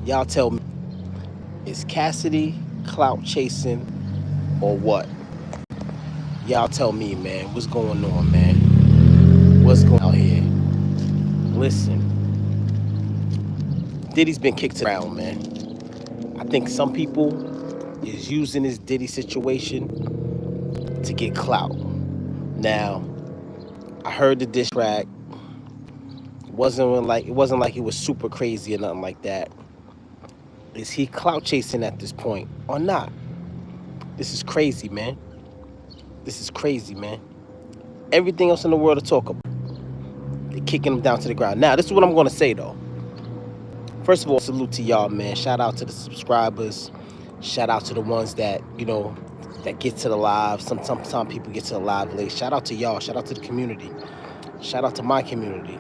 Y'all tell me, is Cassidy clout chasing or what? Y'all tell me, man. What's going on, man? What's going on out here? Listen, Diddy's been kicked around, man. I think some people is using this Diddy situation to get clout. Now, I heard the diss track. It wasn't like it was super crazy or nothing like that. Is he clout chasing at this point or not? This is crazy, man. This is crazy, man. Everything else in the world to talk about, they're kicking him down to the ground. Now, this is what I'm gonna say though. First of all, salute to y'all, man. Shout out to the subscribers. Shout out to the ones that, that get to the live. Sometimes people get to the live late. Shout out to y'all. Shout out to the community. Shout out to my community.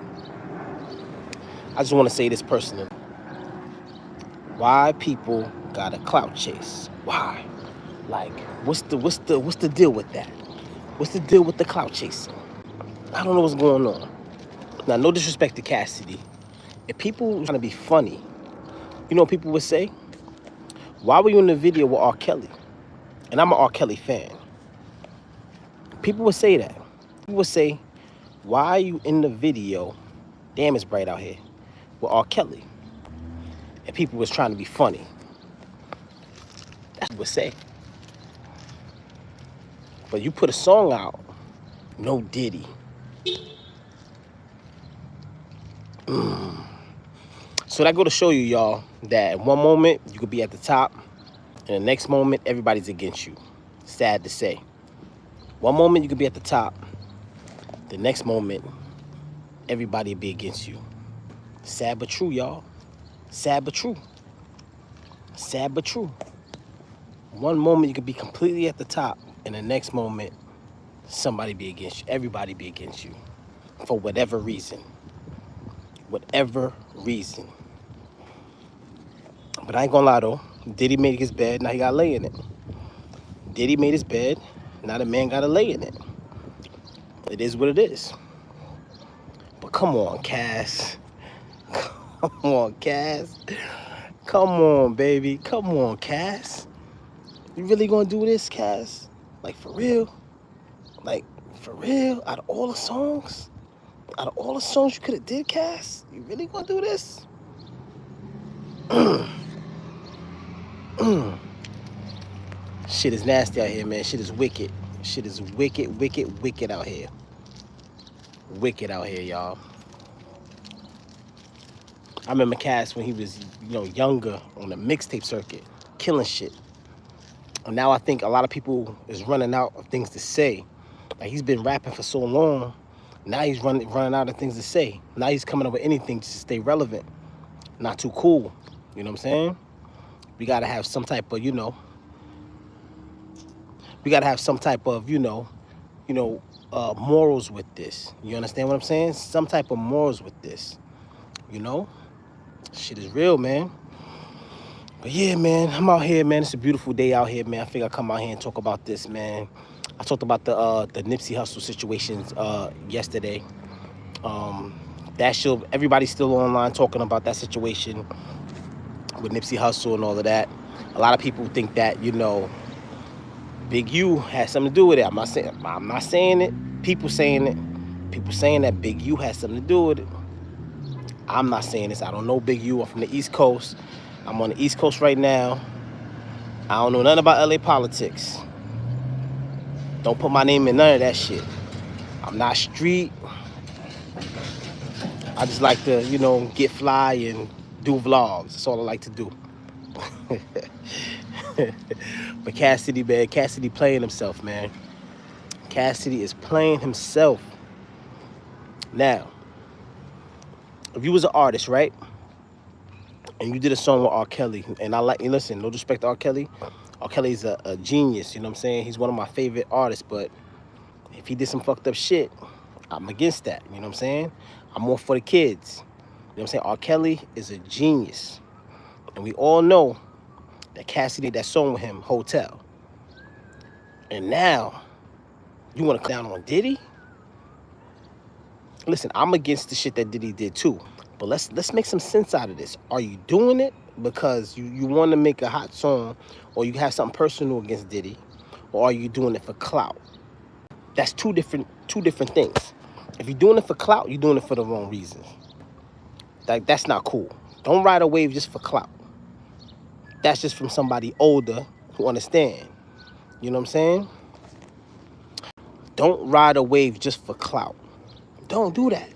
I just want to say this personally. Why people got a clout chase? Why? Like, what's the deal with that? What's the deal with the clout chasing? I don't know what's going on. Now, no disrespect to Cassidy. If people trying to be funny, you know what people would say? Why were you in the video with R. Kelly? And I'm an R. Kelly fan. People would say that. People would say, why are you in the video? Damn, it's bright out here. With R. Kelly. And people was trying to be funny. That's what they would say. But you put a song out, no Diddy. So that go to show you, y'all, that at one moment you could be at the top, and the next moment everybody's against you. Sad to say. One moment you could be at the top, the next moment everybody will be against you. Sad but true, y'all. Sad but true. Sad but true. One moment you could be completely at the top, and the next moment somebody be against you. Everybody be against you for whatever reason. Whatever reason. But I ain't gonna lie though. Diddy made his bed, now he gotta lay in it. Diddy made his bed, now the man gotta lay in it. It is what it is. But come on, Cass. Come on, Cass. Come on, baby. Come on, Cass. You really gonna do this, Cass? Like, for real? Like, for real? Out of all the songs? Out of all the songs you could have did, Cass? You really gonna do this? Shit is nasty out here, man. Shit is wicked. Shit is wicked, wicked, wicked out here. Wicked out here, y'all. I remember Cass when he was, younger on the mixtape circuit, killing shit. And now I think a lot of people is running out of things to say. Like, he's been rapping for so long. Now he's running out of things to say. Now he's coming up with anything to stay relevant. Not too cool. You know what I'm saying? We gotta have some type of, we gotta have some type of, morals with this. You understand what I'm saying? Some type of morals with this. Shit is real, man. But yeah, man, I'm out here, man. It's a beautiful day out here, man. I think I'll come out here and talk about this, man. I talked about the Nipsey Hussle situations yesterday. Everybody's still online talking about that situation with Nipsey Hussle and all of that. A lot of people think that, Big U has something to do with it. I'm not saying it. People saying it. People saying that Big U has something to do with it. I'm not saying this. I don't know Big U. I'm from the East Coast. I'm on the East Coast right now. I don't know nothing about LA politics. Don't put my name in none of that shit. I'm not street. I just like to, get fly and do vlogs. That's all I like to do. But Cassidy, man, Cassidy playing himself, man. Cassidy is playing himself. Now, if you was an artist, right? And you did a song with R. Kelly, and listen, no disrespect to R. Kelly. R. Kelly's a genius, you know what I'm saying? He's one of my favorite artists, but if he did some fucked up shit, I'm against that, you know what I'm saying? I'm more for the kids. You know what I'm saying? R. Kelly is a genius. And we all know that Cassidy did that song with him, Hotel. And now, you want to come down on Diddy? Listen, I'm against the shit that Diddy did too. But let's make some sense out of this. Are you doing it because you want to make a hot song, or you have something personal against Diddy, or are you doing it for clout? That's two different things. If you're doing it for clout, you're doing it for the wrong reasons. That's not cool. Don't ride a wave just for clout. That's just from somebody older who understand. You know what I'm saying? Don't ride a wave just for clout. Don't do that.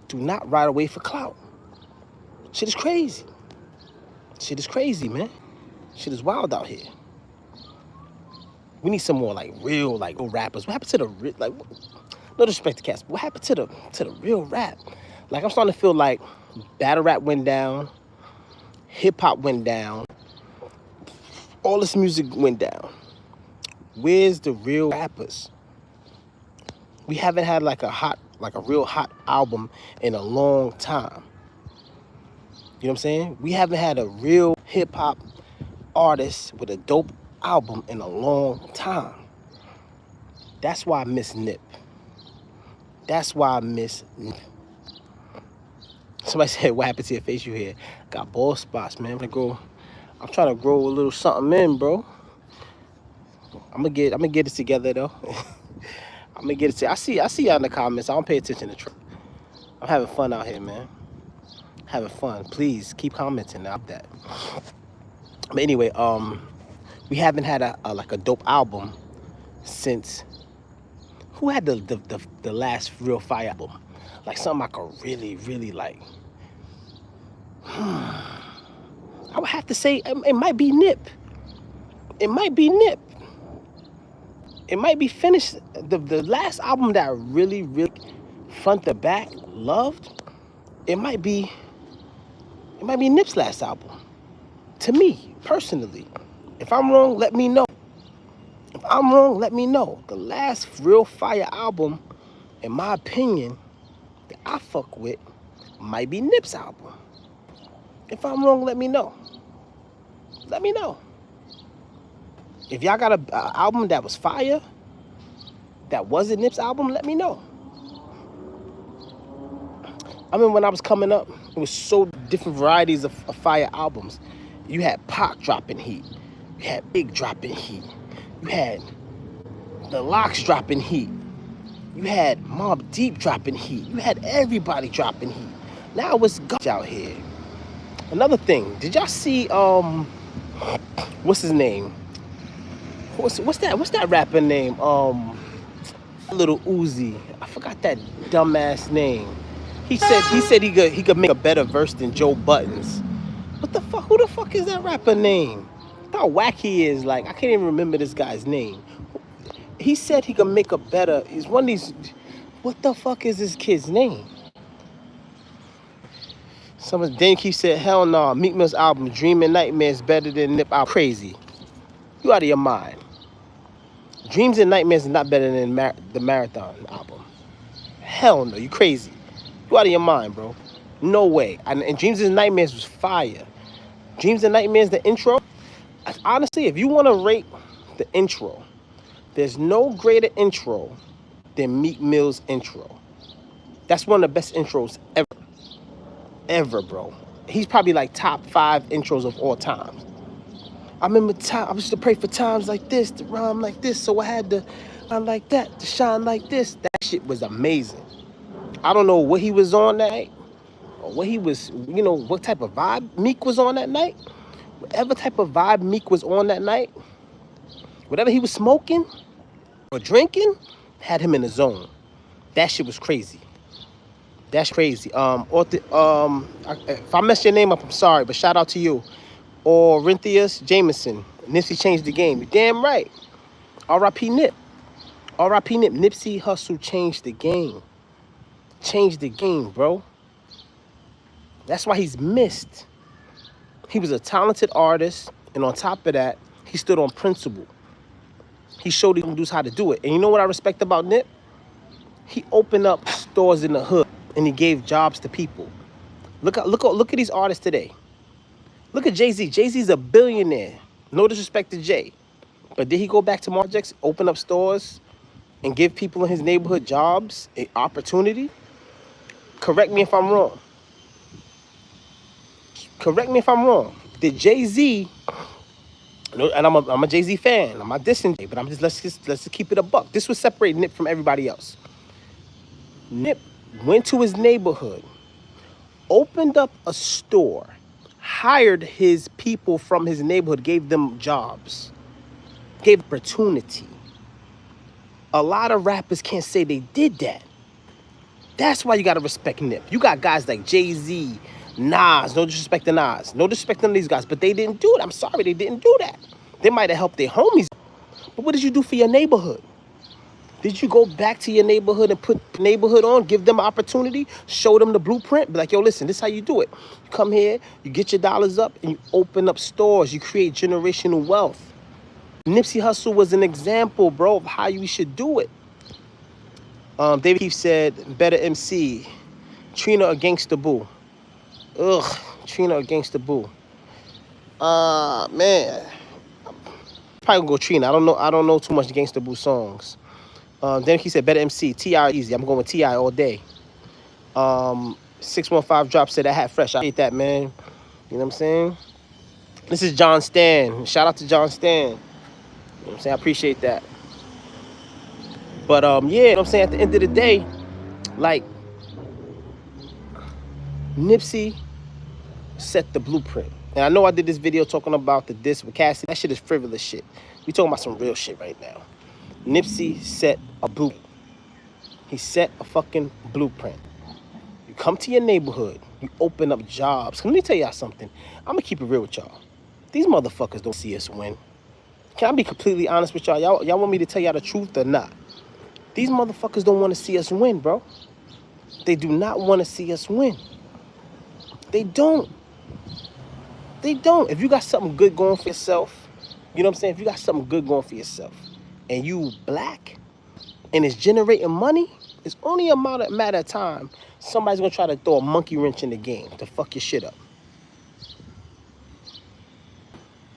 Do not ride a wave for clout. Shit is crazy. Shit is crazy, man. Shit is wild out here. We need some more real rappers. What happened to the no disrespect to Cassidy, what happened to the real rap? Like, I'm starting to feel like battle rap went down, hip hop went down, all this music went down. Where's the real rappers? We haven't had a real hot album in a long time. You know what I'm saying? We haven't had a real hip hop artist with a dope album in a long time. That's why I miss Nip. That's why I miss Nip. Somebody said, what happened to your face? You here? Got bald spots, man. I'm trying to grow a little something in, bro. I'm gonna get it together though. I'm gonna get it. I see y'all in the comments. I don't pay attention to Trump. I'm having fun out here, man. Having fun. Please keep commenting about that. But anyway, we haven't had a dope album since. Who had the last real fire album? Like something I could really like. I would have to say it might be Nip. It might be Nip. It might be finished. The last album that I really front to back loved, it might be Nip's last album. To me, personally. If I'm wrong, let me know. If I'm wrong, let me know. The last real fire album, in my opinion, that I fuck with, might be Nip's album. If I'm wrong, let me know. Let me know. If y'all got an album that was fire, that wasn't Nip's album, let me know. I mean, when I was coming up, it was so different varieties of fire albums. You had Pac dropping heat. You had Big dropping heat. You had the Locks dropping heat. You had Mobb Deep dropping heat. You had everybody dropping heat. Now it's garbage out here. Another thing, did y'all see what's his name? What's that rapper name? Little Uzi. I forgot that dumbass name. He said he could make a better verse than Joe Buttons. What the fuck? Who the fuck is that rapper name? How whack he is. Like, I can't even remember this guy's name. He said he could make a better. He's one of these. What the fuck is this kid's name? Dane Keith said, hell no, Meek Mill's album, Dream and Nightmares, better than Nip album. Crazy. You out of your mind. Dreams and Nightmares is not better than the Marathon album. Hell no, you crazy. You out of your mind, bro. No way. And Dreams and Nightmares was fire. Dreams and Nightmares, the intro. Honestly, if you want to rate the intro, there's no greater intro than Meek Mill's intro. That's one of the best intros ever. Ever, bro. He's probably like top 5 intros of all time. I remember I used to pray for times like this, to rhyme like this, so I had to rhyme like that, to shine like this. That shit was amazing. I don't know what he was on that night, or what he was, what type of vibe Meek was on that night. Whatever type of vibe Meek was on that night, whatever he was smoking or drinking, had him in the zone. That shit was crazy. That's crazy. If I messed your name up, I'm sorry, but shout out to you. Orinthius Jameson. Nipsey changed the game. You're damn right. R.I.P. Nip. R.I.P. Nip. Nipsey Hussle changed the game. Changed the game, bro. That's why he's missed. He was a talented artist, and on top of that, he stood on principle. He showed these dudes how to do it. And you know what I respect about Nip? He opened up stores in the hood, and he gave jobs to people. Look at these artists today. Look at Jay-Z. Jay-Z's a billionaire. No disrespect to Jay. But did he go back to projects, open up stores, and give people in his neighborhood jobs, an opportunity? Correct me if I'm wrong. Correct me if I'm wrong. Did Jay-Z, and I'm a Jay-Z fan. I'm not dissing Jay, but let's just keep it a buck. This was separating Nip from everybody else. Nip went to his neighborhood, opened up a store, hired his people from his neighborhood, gave them jobs, gave opportunity. A lot of rappers can't say they did that. That's why you gotta respect Nip. You got guys like Jay-Z, Nas, no disrespect to Nas, no disrespect to these guys, but they didn't do it. I'm sorry, they didn't do that. They might have helped their homies, but what did you do for your neighborhood? Did you go back to your neighborhood and put neighborhood on, give them an opportunity, show them the blueprint? Be like, yo, listen, this is how you do it. You come here, you get your dollars up, and you open up stores. You create generational wealth. Nipsey Hussle was an example, bro, of how you should do it. David Keefe said, better MC, Trina or Gangsta Boo. Ugh, Trina or Gangsta Boo. Man, probably gonna go Trina. I don't know too much Gangsta Boo songs. Then he said, better MC, T.I. easy. I'm going with T.I. all day. 615 Drop said, that hat fresh. I hate that, man. You know what I'm saying? This is John Stan. Shout out to John Stan. You know what I'm saying? I appreciate that. But, yeah, you know what I'm saying? At the end of the day, like, Nipsey set the blueprint. And I know I did this video talking about the diss with Cassidy. That shit is frivolous shit. We talking about some real shit right now. Nipsey set a blueprint. He set a fucking blueprint. You come to your neighborhood. You open up jobs. Let me tell y'all something. I'm going to keep it real with y'all. These motherfuckers don't see us win. Can I be completely honest with y'all? Y'all want me to tell y'all the truth or not? These motherfuckers don't want to see us win, bro. They do not want to see us win. They don't. They don't. If you got something good going for yourself, you know what I'm saying? If you got something good going for yourself and you black and it's generating money, it's only a matter of time somebody's going to try to throw a monkey wrench in the game to fuck your shit up.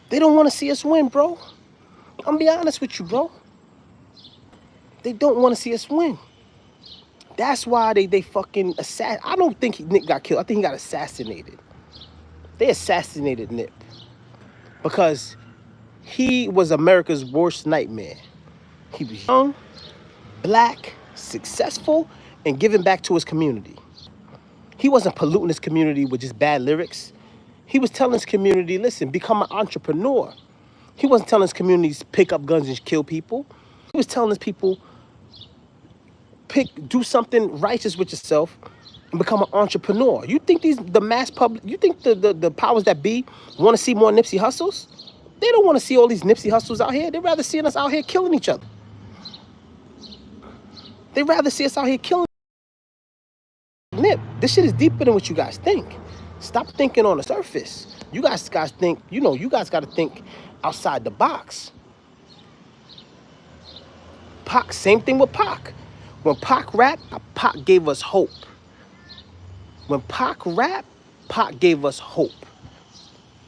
They don't want to see us win, bro. I'm going to be honest with you, bro. They don't want to see us win. That's why they fucking I don't think Nip got killed. I think he got assassinated. They assassinated Nip because he was America's worst nightmare. He was young, black, successful, and giving back to his community. He wasn't polluting his community with just bad lyrics. He was telling his community, listen, become an entrepreneur. He wasn't telling his communities pick up guns and kill people. He was telling his people, do something righteous with yourself and become an entrepreneur. You think the mass public, you think the powers that be want to see more Nipsey Hussles? They don't want to see all these Nipsey Hussles out here. They'd rather see us out here killing each other. They'd rather see us out here killing Nip. This shit is deeper than what you guys think. Stop thinking on the surface. You guys think, you guys got to think outside the box. Pac, same thing with Pac. When Pac rapped, Pac gave us hope. When Pac rapped, Pac gave us hope.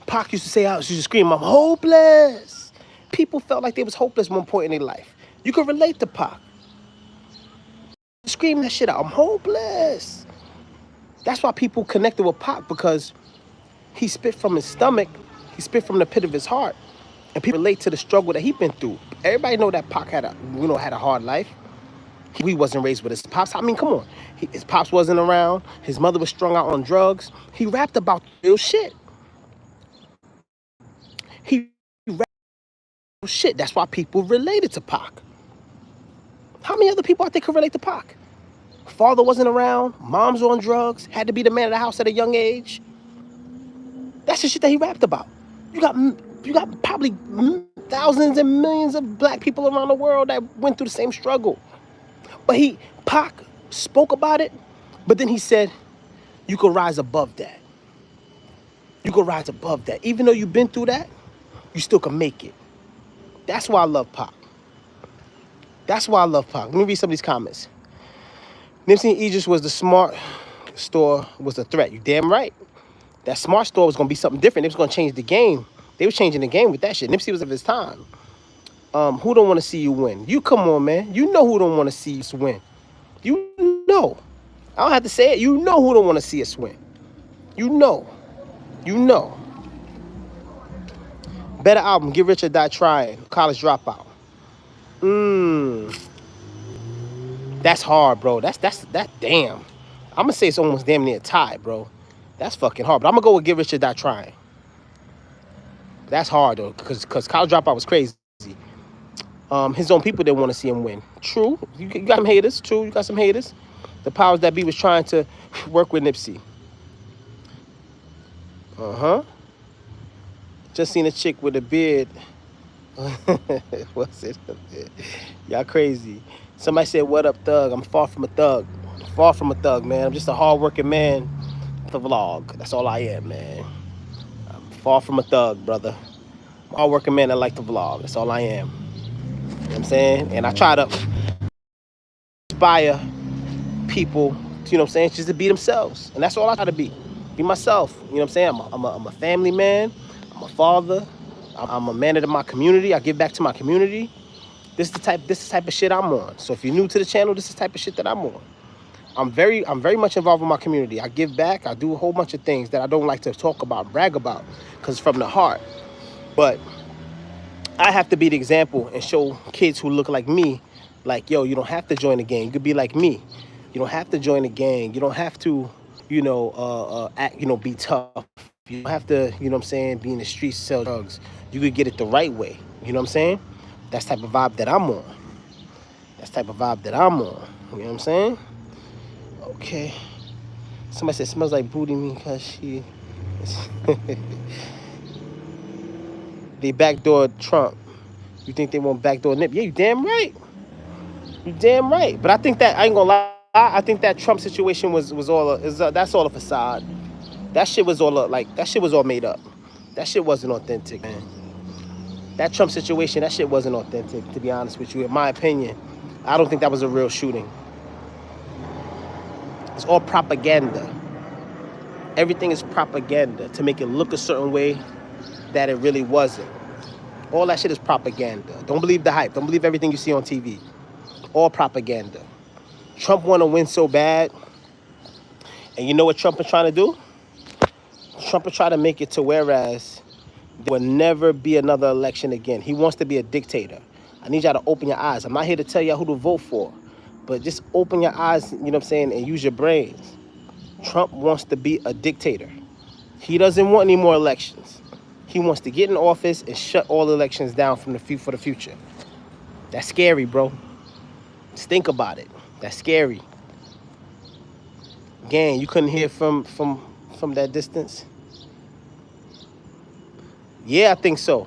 Pac used to say, I used to scream, I'm hopeless. People felt like they was hopeless at one point in their life. You can relate to Pac. Scream that shit out, I'm hopeless. That's why people connected with Pac, because he spit from his stomach, he spit from the pit of his heart. And people relate to the struggle that he been through. Everybody know that Pac had a hard life. He wasn't raised with his pops. I mean, come on. His pops wasn't around. His mother was strung out on drugs. He rapped about real shit. He rapped about shit. That's why people related to Pac. How many other people out there could relate to Pac? Father wasn't around. Mom's on drugs. Had to be the man of the house at a young age. That's the shit that he rapped about. You got probably thousands and millions of black people around the world that went through the same struggle. But Pac spoke about it, but then he said, you can rise above that. You can rise above that. Even though you've been through that, you still can make it. That's why I love Pac. That's why I love Pac. Let me read some of these comments. Nipsey and Idris was the smart store, was a threat. You damn right. That smart store was going to be something different. It was going to change the game. They were changing the game with that shit. Nipsey was of his time. Who don't want to see you win? You come on, man. You know who don't want to see us win. You know. I don't have to say it. You know who don't want to see us win. You know. You know. Better album, Get Rich or Die Trying, College Dropout. Mmm. That's hard, bro. That damn. I'm gonna say it's almost damn near a tie, bro. That's fucking hard. But I'm gonna go with Get Rich or Die Trying. That's hard though, cause College Dropout was crazy. His own people didn't want to see him win. True. You got some haters. True. You got some haters. The powers that be was trying to work with Nipsey. Uh-huh. Just seen a chick with a beard. What's it? Y'all crazy. Somebody said, what up, thug? I'm far from a thug. Far from a thug, man. I'm just a hard-working man with a vlog. That's all I am, man. I'm far from a thug, brother. I'm a hard-working man that like to vlog. That's all I am. You know what I'm saying? And I try to inspire people, you know what I'm saying, just to be themselves. And that's all I try to be. Be myself. You know what I'm saying? I'm a family man. I'm a father. I'm a man of my community. I give back to my community. This is the type of shit I'm on. So if you're new to the channel, this is the type of shit that I'm on. I'm very much involved with my community. I give back. I do a whole bunch of things that I don't like to talk about, brag about, because it's from the heart. But I have to be the example and show kids who look like me, like, yo, you don't have to join the gang. You could be like me. You don't have to join the gang. You don't have to, act, be tough. You don't have to, you know what I'm saying, be in the streets, sell drugs. You could get it the right way. You know what I'm saying? That's the type of vibe that I'm on. That's the type of vibe that I'm on. You know what I'm saying? Okay. Somebody said, smells like booty me because she... They backdoor Trump. You think they won't backdoor Nip? Yeah, you damn right. You damn right. But I think that, I ain't gonna lie, I think that Trump situation was all, that's all a facade. That shit was all, that shit was all made up. That shit wasn't authentic, man. That Trump situation, that shit wasn't authentic, to be honest with you. In my opinion, I don't think that was a real shooting. It's all propaganda. Everything is propaganda to make it look a certain way that it really wasn't. All that shit is propaganda. Don't believe the hype. Don't believe everything you see on TV. All propaganda. Trump want to win so bad. And you know what Trump is trying to do? Trump is trying to make it to whereas there will never be another election again. He wants to be a dictator. I need y'all to open your eyes. I'm not here to tell y'all who to vote for, but just open your eyes, you know what I'm saying, and use your brains. Trump wants to be a dictator. He doesn't want any more elections. He wants to get in office and shut all elections down for the future. That's scary, bro. Just think about it. That's scary. Gang, you couldn't hear from that distance? Yeah, I think so.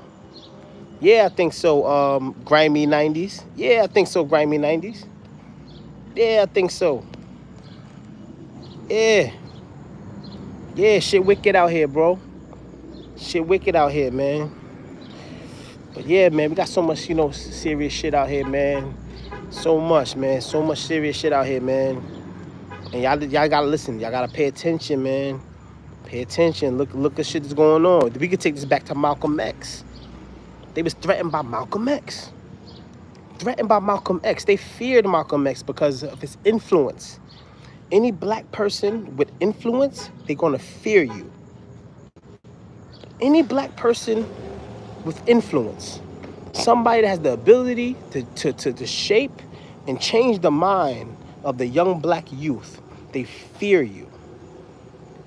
Yeah, I think so. Grimy 90s. Yeah, I think so. Grimy 90s. Yeah, I think so. Yeah. Yeah, shit wicked out here, bro. Shit wicked out here, man. But yeah, man, we got so much, serious shit out here, man. So much, man. So much serious shit out here, man. And y'all gotta listen. Y'all gotta pay attention, man. Pay attention. Look at shit that's going on. We could take this back to Malcolm X. They was threatened by Malcolm X. Threatened by Malcolm X. They feared Malcolm X because of his influence. Any black person with influence, they're gonna fear you. Any black person with influence, somebody that has the ability to shape and change the mind of the young black youth, they fear you.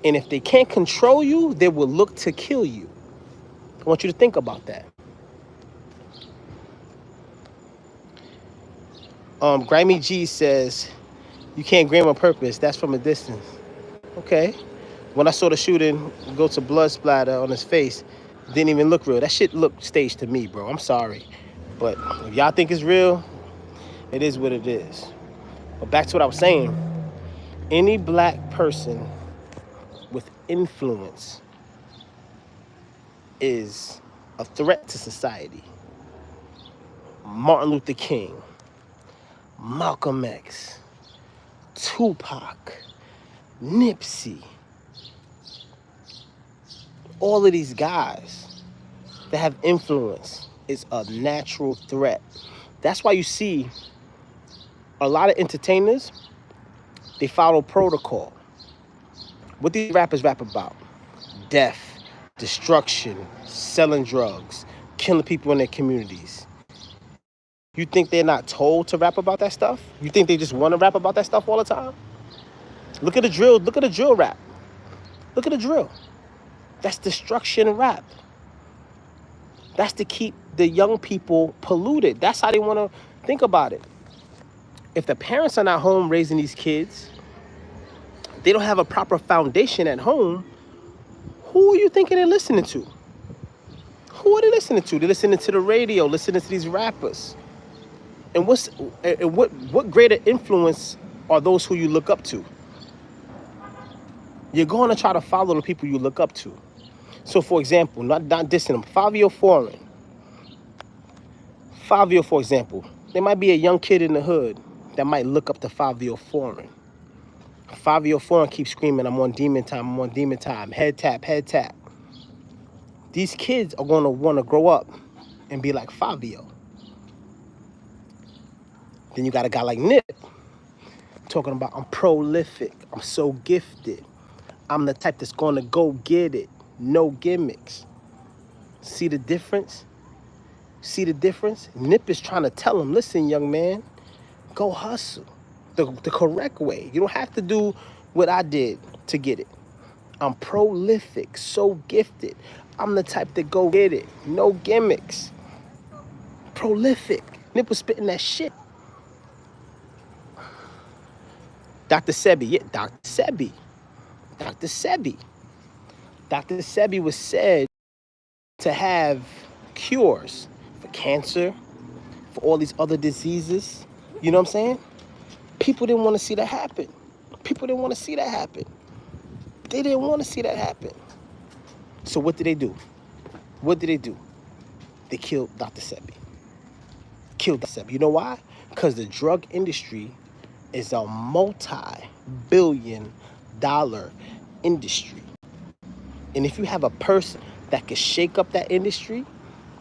And if they can't control you, they will look to kill you. I want you to think about that. Grimy G says, you can't grab on purpose. That's from a distance. Okay. When I saw the shooting go to blood splatter on his face, didn't even look real. That shit looked staged to me, bro. I'm sorry. But if y'all think it's real, it is what it is. But back to what I was saying. Any black person with influence is a threat to society. Martin Luther King, Malcolm X, Tupac, Nipsey, all of these guys that have influence is a natural threat. That's why you see a lot of entertainers, they follow protocol. What these rappers rap about? Death, destruction, selling drugs, killing people in their communities. You think they're not told to rap about that stuff? You think they just want to rap about that stuff all the time? Look at the drill. Look at the drill rap. Look at the drill. That's destruction rap. That's to keep the young people polluted. That's how they want to think about it. If the parents are not home raising these kids, they don't have a proper foundation at home, who are you thinking they're listening to? Who are they listening to? They're listening to the radio, listening to these rappers. And what greater influence are those who you look up to? You're going to try to follow the people you look up to. So, for example, not dissing them, Fabio Foreign. Fabio, for example, there might be a young kid in the hood that might look up to Fabio Foreign. Fabio Foreign keeps screaming, I'm on demon time, I'm on demon time, head tap, head tap. These kids are going to want to grow up and be like Fabio. Then you got a guy like Nip talking about, I'm prolific, I'm so gifted. I'm the type that's going to go get it. No gimmicks. See the difference? See the difference? Nip is trying to tell him, listen, young man, go hustle the correct way. You don't have to do what I did to get it. I'm prolific, so gifted. I'm the type to go get it. No gimmicks. Prolific. Nip was spitting that shit. Dr. Sebi, yeah, Dr. Sebi. Dr. Sebi. Dr. Sebi was said to have cures for cancer, for all these other diseases. You know what I'm saying? People didn't want to see that happen. People didn't want to see that happen. They didn't want to see that happen. So what did they do? What did they do? They killed Dr. Sebi. Killed Dr. Sebi. You know why? Because the drug industry is a multi-billion-dollar industry. And if you have a person that can shake up that industry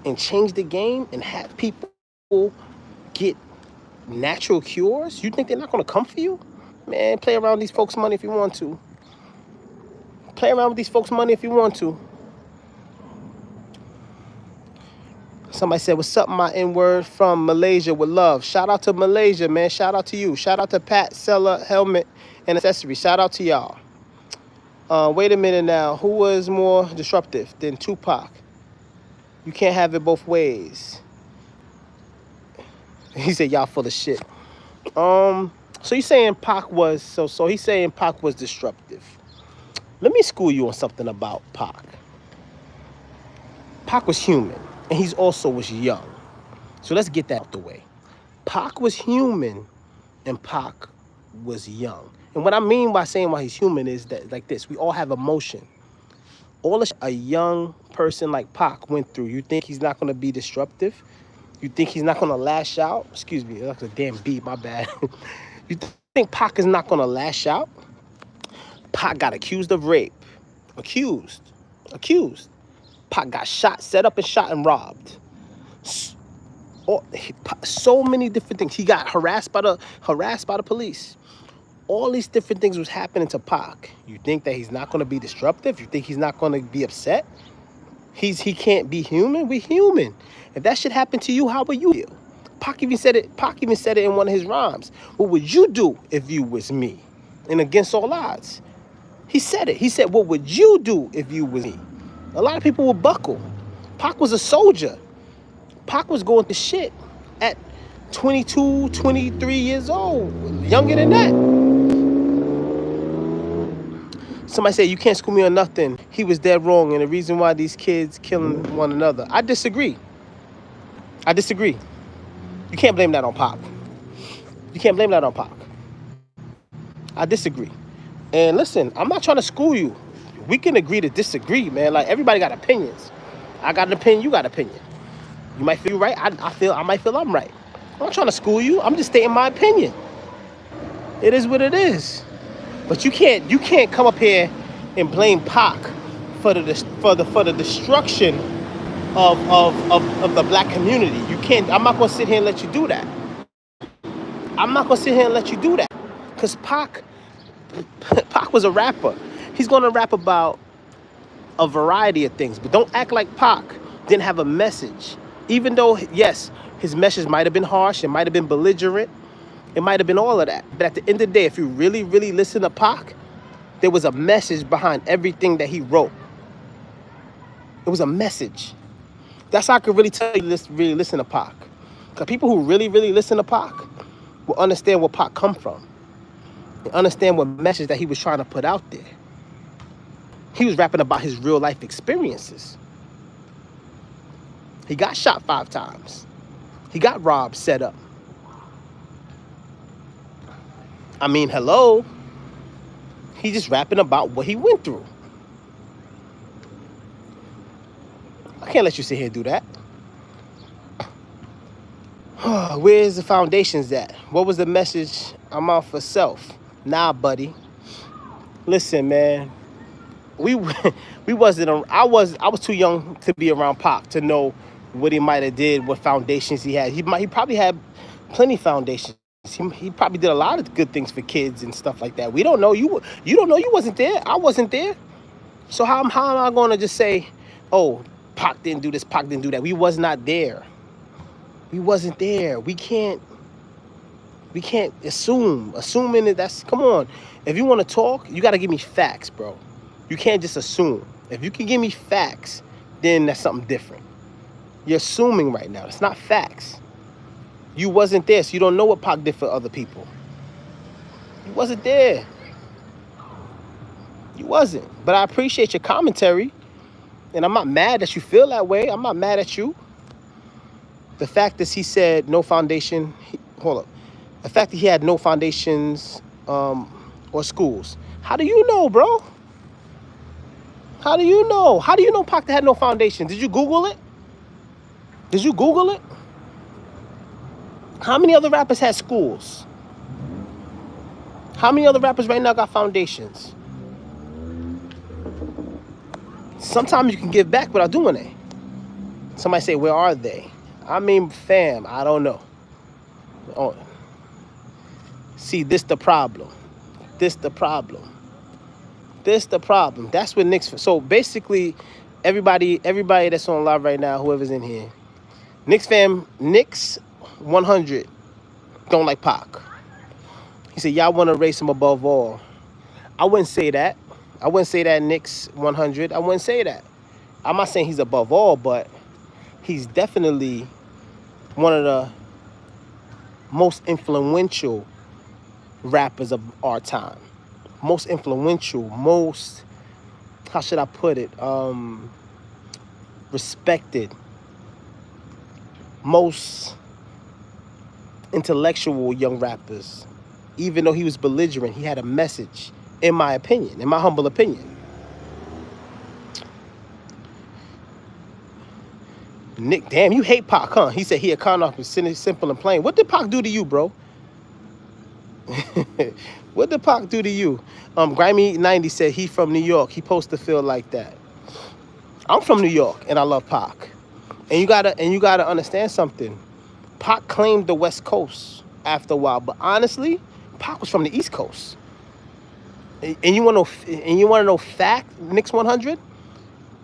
and change the game and have people get natural cures, you think they're not going to come for you? Man, play around with these folks' money if you want to. Play around with these folks' money if you want to. Somebody said, what's up, my N-word from Malaysia with love. Shout out to Malaysia, man. Shout out to you. Shout out to Pat, Seller, Helmet, and Accessories. Shout out to y'all. Wait a minute now. Who was more disruptive than Tupac? You can't have it both ways. He said, y'all full of shit. So he's saying Pac was, so he's saying Pac was disruptive. Let me school you on something about Pac. Pac was human, and he's also was young. So let's get that out the way. Pac was human, and Pac was young. And what I mean by saying why he's human is that, like this, we all have emotion. All a young person like Pac went through, you think he's not going to be disruptive? You think he's not going to lash out? Excuse me, that's a damn beat, my bad. You think Pac is not going to lash out? Pac got accused of rape. Accused. Pac got shot, set up and shot and robbed. So many different things. He got harassed by the police. All these different things was happening to Pac. You think that he's not going to be disruptive? You think he's not going to be upset? He can't be human? We human. If that shit happened to you, how would you feel? Pac even said it in one of his rhymes. What would you do if you was me? And against all odds. He said it. He said, what would you do if you was me? A lot of people would buckle. Pac was a soldier. Pac was going through shit at 22, 23 years old. Younger than that. Somebody said, you can't school me on nothing. He was dead wrong, and the reason why these kids killing one another. I disagree. You can't blame that on Pac. I disagree. And listen, I'm not trying to school you. We can agree to disagree, man. Like, everybody got opinions. I got an opinion, you got an opinion. You might feel right, I might feel I'm right. I'm not trying to school you. I'm just stating my opinion. It is what it is. But you can't come up here and blame Pac for the destruction of the black community. You can't. I'm not gonna sit here and let you do that. Because Pac was a rapper. He's gonna rap about a variety of things. But don't act like Pac didn't have a message. Even though, yes, his message might have been harsh, it might have been belligerent, it might have been all of that. But at the end of the day, if you really, really listen to Pac, there was a message behind everything that he wrote. It was a message. That's how I could really tell you really listen to Pac. Because people who really, really listen to Pac will understand where Pac come from. And understand what message that he was trying to put out there. He was rapping about his real life experiences. He got shot 5 times. He got robbed, set up. I mean, hello. He just rapping about what he went through. I can't let you sit here and do that. Where's the foundations at? What was the message? I'm out for self. Nah, buddy. Listen, man. We wasn't. I was too young to be around Pac to know what he might have did, what foundations he had. He probably had plenty of foundations. He probably did a lot of good things for kids and stuff like that. We don't know. You don't know. You wasn't there. I wasn't there. So how am I going to just say, oh, Pac didn't do this, Pac didn't do that? We was not there. We wasn't there. We can't assume. Assuming that that's, come on. If you want to talk, you got to give me facts, bro. You can't just assume. If you can give me facts, then that's something different. You're assuming right now. It's not facts. You wasn't there, so you don't know what Pac did for other people. You wasn't there. You wasn't. But I appreciate your commentary. And I'm not mad that you feel that way. I'm not mad at you. The fact that he said no foundation. Hold up. The fact that he had no foundations or schools. How do you know, bro? How do you know? How do you know Pac had no foundation? Did you Google it? Did you Google it? How many other rappers had schools? How many other rappers right now got foundations? Sometimes you can give back without doing it. Somebody say, where are they? I mean, fam, I don't know. Oh. See, this the problem. This the problem. This the problem. That's what Nick's. So basically, everybody that's on live right now, whoever's in here, Nick's 100 don't like Pac. He said, y'all want to race him above all. I wouldn't say that. I wouldn't say that Nick's 100. I wouldn't say that. I'm not saying he's above all, but he's definitely one of the most influential rappers of our time. Most influential, most, how should I put it, respected, most intellectual young rappers. Even though he was belligerent, he had a message, in my opinion, in my humble opinion. Nick, damn, you hate Pac, huh? He said he a con off, simple and plain. What did Pac do to you, bro? What did Pac do to you? Grimy 90 said he from New York. He supposed to feel like that. I'm from New York and I love Pac. And you gotta understand something. Pac claimed the West Coast after a while, but honestly, Pac was from the East Coast. And you wanna know fact, Nick's 100?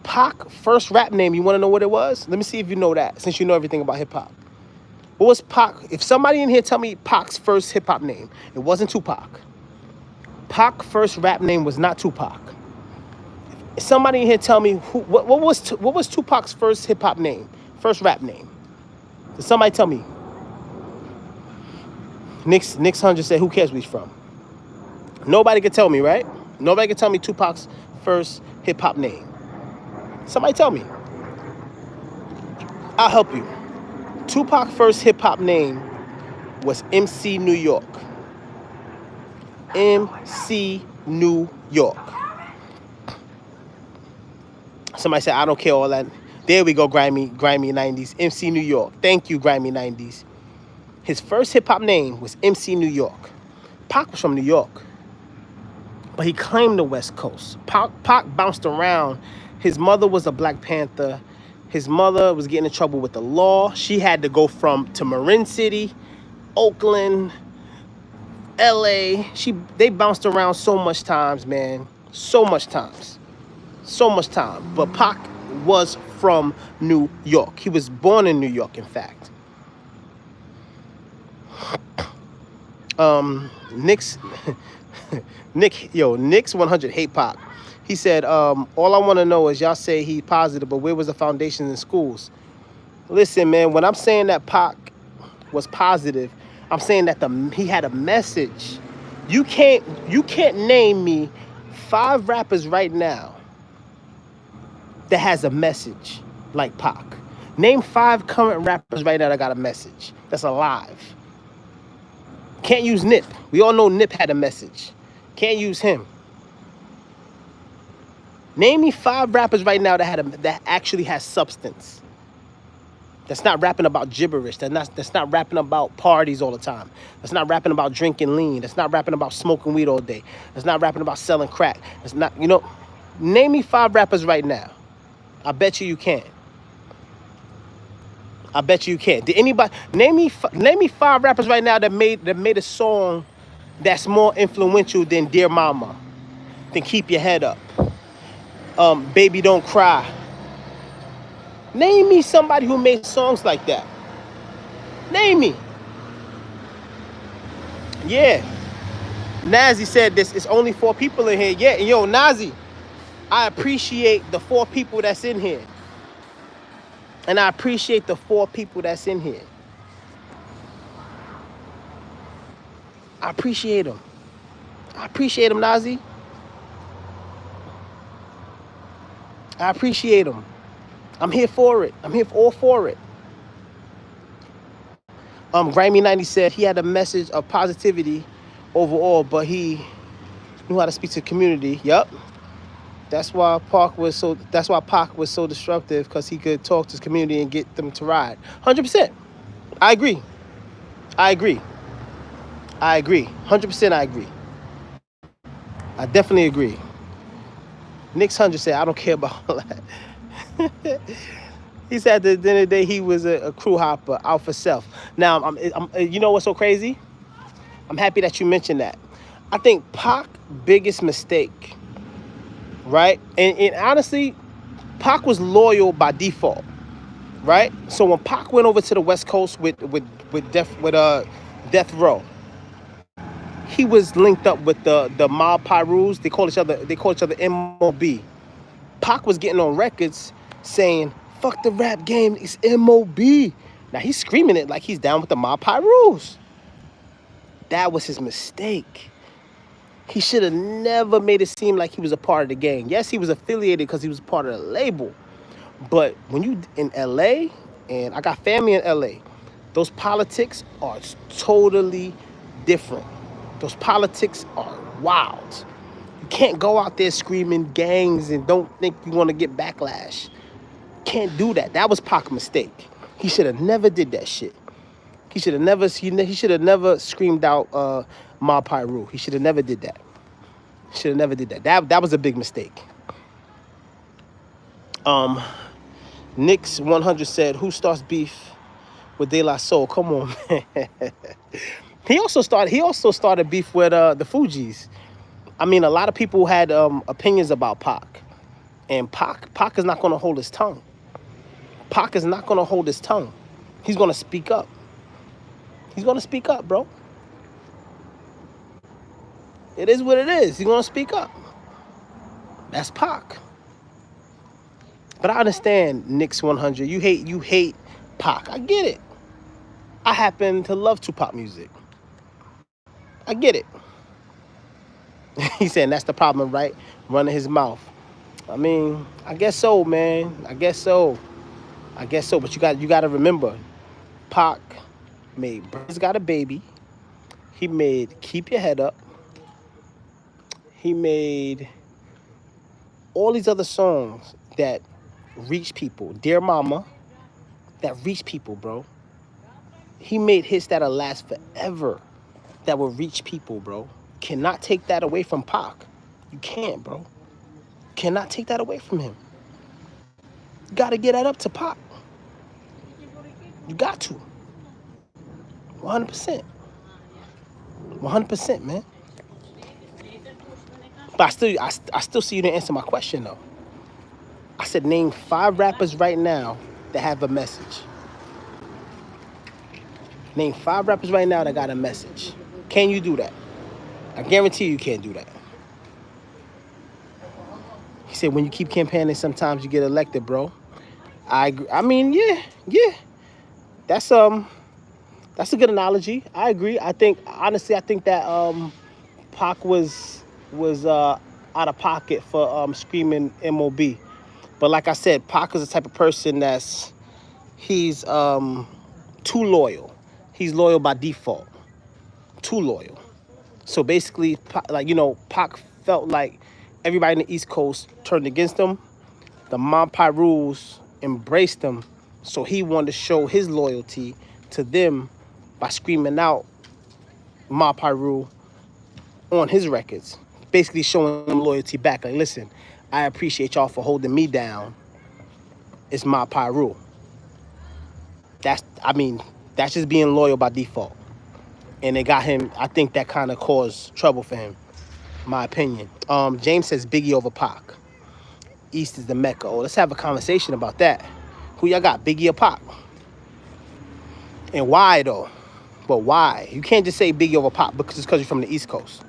Pac first rap name, you wanna know what it was? Let me see if you know that, since you know everything about hip hop. What was Pac? If somebody in here tell me Pac's first hip hop name, it wasn't Tupac. Pac's first rap name was not Tupac. If somebody in here tell me what was Tupac's first hip hop name, first rap name? Did somebody tell me? Nick's 100 said, who cares where he's from? Nobody can tell me, right? Nobody can tell me Tupac's first hip hop name. Somebody tell me. I'll help you. Tupac's first hip hop name was MC New York. MC New York. Somebody said, I don't care all that. There we go, Grimy 90s. MC New York. Thank you, Grimy 90s. His first hip hop name was MC New York. Pac was from New York. But he claimed the West Coast. Pac bounced around. His mother was a Black Panther. His mother was getting in trouble with the law. She had to go to Marin City, Oakland, LA. They bounced around so much times, man. So much times. So much time. But Pac was from New York. He was born in New York, in fact. Nick's Nick's 100 hate Pac. He said, all I want to know is y'all say he positive, but where was the foundation in schools? Listen, man, when I'm saying that Pac was positive, I'm saying that he had a message. You can't name me 5 rappers right now that has a message like Pac. Name 5 current rappers right now that got a message that's alive. Can't use Nip. We all know Nip had a message. Can't use him. Name me 5 rappers right now that actually has substance. That's not rapping about gibberish. That's not rapping about parties all the time. That's not rapping about drinking lean. That's not rapping about smoking weed all day. That's not rapping about selling crack. That's not, name me 5 rappers right now. I bet you can. I bet you can. Did anybody name me 5 rappers right now that made a song that's more influential than Dear Mama, than Keep Your Head Up, Baby Don't Cry. Name me somebody who made songs like that. Name me. Yeah. Nazi said this. It's only 4 people in here. Yeah, and yo, Nazi, I appreciate the 4 people that's in here. And I appreciate the 4 people that's in here. I appreciate them. I appreciate them, Nazi. I appreciate them. I'm here for it. I'm here all for it. Grammy 90 said he had a message of positivity overall, but he knew how to speak to the community. Yup. That's why Pac was so disruptive, because he could talk to his community and get them to ride. 100%. I agree. 100% I agree. I definitely agree. Nick's 100 said, I don't care about all that. He said at the end of the day, he was a crew hopper, out for self. Now, you know what's so crazy? I'm happy that you mentioned that. I think Pac's biggest mistake, right? And honestly, Pac was loyal by default, right? So when Pac went over to the West Coast with Death Row, he was linked up with the Mob Pyrus. They call each other MOB. Pac was getting on records saying, "Fuck the rap game, it's MOB." Now he's screaming it like he's down with the Mob Pyrus. That was his mistake. He should have never made it seem like he was a part of the gang. Yes, he was affiliated because he was part of the label. But when you in LA, and I got family in LA, those politics are totally different. Those politics are wild. You can't go out there screaming gangs and don't think you want to get backlash. Can't do that. That was Pac's mistake. He should have never did that shit. He should have never screamed out Ma Pyru. He should have never did that. That was a big mistake. Nick's 100 said, "Who starts beef with De La Soul?" Come on, man. He also started beef with the Fugees. I mean, a lot of people had opinions about Pac, and Pac is not going to hold his tongue. Pac is not going to hold his tongue. He's going to speak up. He's going to speak up, bro. It is what it is. He's going to speak up. That's Pac. But I understand Nick's 100. You hate Pac. I get it. I happen to love Tupac music. I get it. He's saying that's the problem, right? Running his mouth. I mean, I guess so, man. I guess so. But you got to remember, Pac made Birds Got a Baby. He made Keep Your Head Up. He made all these other songs that reach people. Dear Mama, that reach people, bro. He made hits that'll last forever, that will reach people, bro. Cannot take that away from Pac. You can't, bro. Cannot take that away from him. You got to get that up to Pac. You got to. 100%. 100%, man. But I still see you didn't answer my question, though. I said, name 5 rappers right now that have a message. Name 5 rappers right now that got a message. Can you do that? I guarantee you can't do that. He said, when you keep campaigning, sometimes you get elected, bro. I agree. I mean, yeah. That's a good analogy. I agree. I think honestly, I think that Pac was out of pocket for screaming MOB. But like I said, Pac is the type of person he's too loyal. He's loyal by default. Too loyal. So basically, Pac felt like everybody in the East Coast turned against him. The Mob Rules embraced him, so he wanted to show his loyalty to them by screaming out Mob Rule on his records, basically showing them loyalty back. Like, listen, I appreciate y'all for holding me down. It's Mob Rule. That's just being loyal by default. And it got him, I think that kind of caused trouble for him, my opinion. James says Biggie over Pac. East is the Mecca. Oh, let's have a conversation about that. Who y'all got, Biggie or Pac? And why though? But why? You can't just say Biggie over Pac because you're from the East Coast.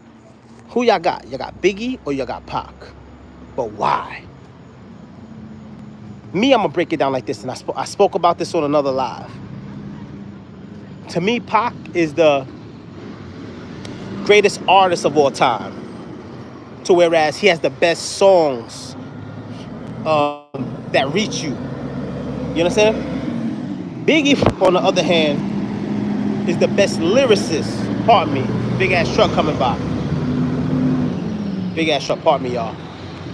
Who y'all got? Y'all got Biggie or y'all got Pac? But why? Me, I'm gonna break it down like this, and I spoke about this on another live. To me, Pac is the greatest artist of all time. To whereas he has the best songs that reach you. You understand? Biggie, on the other hand, is the best lyricist. Pardon me. Big ass truck coming by. Big ass truck. Pardon me, y'all.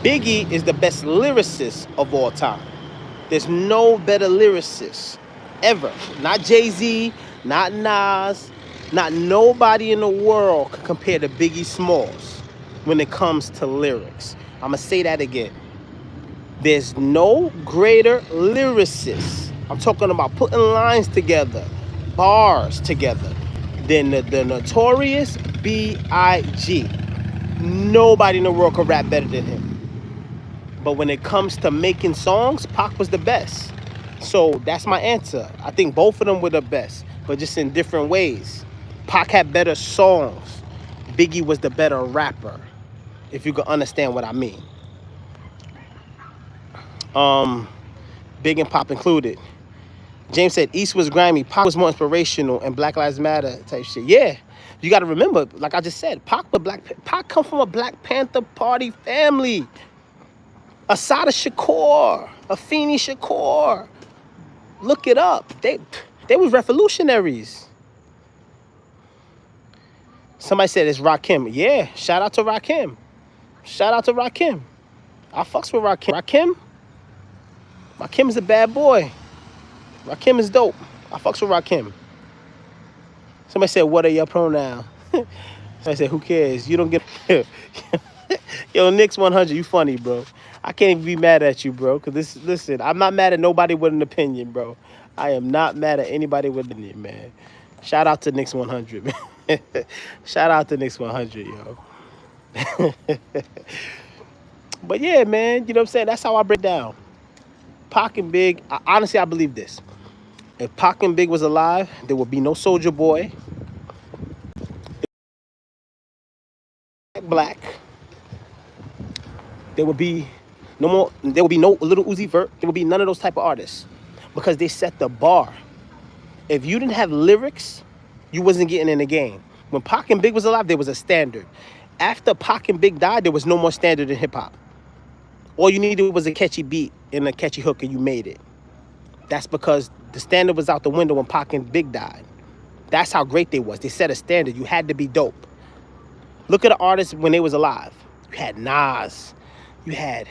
Biggie is the best lyricist of all time. There's no better lyricist ever. Not Jay-Z, not Nas, not nobody in the world can compare to Biggie Smalls when it comes to lyrics. I'm going to say that again. There's no greater lyricist. I'm talking about putting lines together, bars together, than the notorious B.I.G. Nobody in the world can rap better than him. But when it comes to making songs, Pac was the best. So that's my answer. I think both of them were the best, but just in different ways. Pac had better songs. Biggie was the better rapper, if you can understand what I mean. Big and Pop included. James said East was grimy, Pac was more inspirational, and Black Lives Matter type shit. Yeah, you got to remember, like I just said, Pac come from a Black Panther Party family. Assata Shakur, Afeni Shakur. Look it up. They was revolutionaries. Somebody said it's Rakim. Yeah, shout out to Rakim. Shout out to Rakim. I fucks with Rakim. Rakim is a bad boy. Rakim is dope. I fucks with Rakim. Somebody said, what are your pronouns? Somebody said, who cares? You don't get... Yo, Knicks 100, you funny, bro. I can't even be mad at you, bro. Because listen, I'm not mad at nobody with an opinion, bro. I am not mad at anybody with an opinion, man. Shout out to Knicks 100, man. Shout out to Knicks 100, yo. But yeah, man, you know what I'm saying? That's how I break down. Pac and Big, honestly, I believe this. If Pac and Big was alive, there would be no Soulja Boy. Black. There would be no more. There would be no Little Uzi Vert. There would be none of those type of artists because they set the bar. If you didn't have lyrics, you wasn't getting in the game. When Pac and Big was alive, there was a standard. After Pac and Big died, there was no more standard in hip hop. All you needed was a catchy beat and a catchy hook, and you made it. That's because the standard was out the window when Pac and Big died. That's how great they was. They set a standard. You had to be dope. Look at the artists when they was alive. You had Nas. You had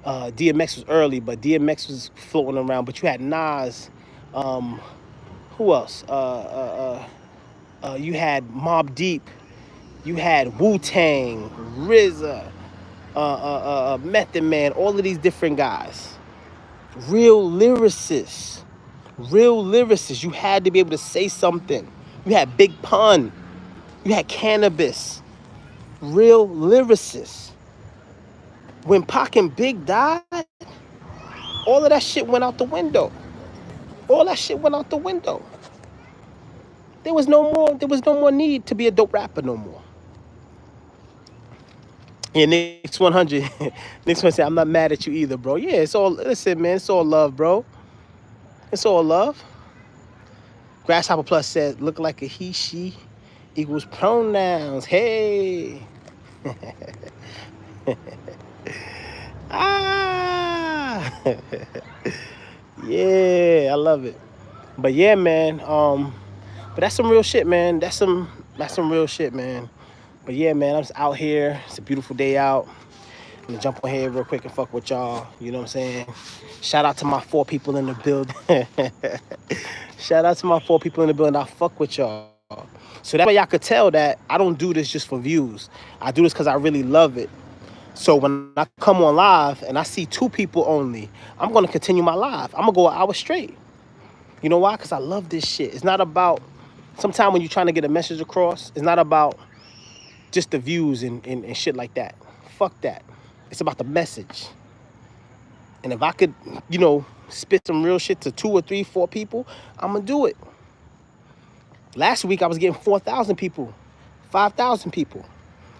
DMX was early, but DMX was floating around. But you had Nas. Who else? You had Mobb Deep. You had Wu-Tang, RZA, Method Man, all of these different guys. Real lyricists. You had to be able to say something. You had Big Pun. You had Cannabis. Real lyricists. When Pac and Big died, All of that shit went out the window. All that shit went out the window. There was no more need to be a dope rapper no more. Yeah, Nick's 100. Nick's 100 said, I'm not mad at you either, bro. Yeah, it's all, listen, man, it's all love, bro. It's all love. Grasshopper Plus said, look like a he, she equals pronouns. Hey. Ah. Yeah, I love it. But yeah, man, but that's some real shit, man. That's some real shit, man. But yeah, man, I'm just out here. It's a beautiful day out. I'm gonna jump on here real quick and fuck with y'all. You know what I'm saying? Shout out to my 4 people in the building. Shout out to my 4 people in the building. I fuck with y'all. So that way y'all could tell that I don't do this just for views. I do this because I really love it. So when I come on live and I see 2 people only, I'm gonna continue my live. I'm gonna go an hour straight. You know why? Because I love this shit. It's not about, sometimes when you're trying to get a message across, it's not about just the views and shit like that. Fuck that. It's about the message. And if I could, you know, spit some real shit to 2 or 3, 4 people, I'm going to do it. Last week, I was getting 4,000 people, 5,000 people.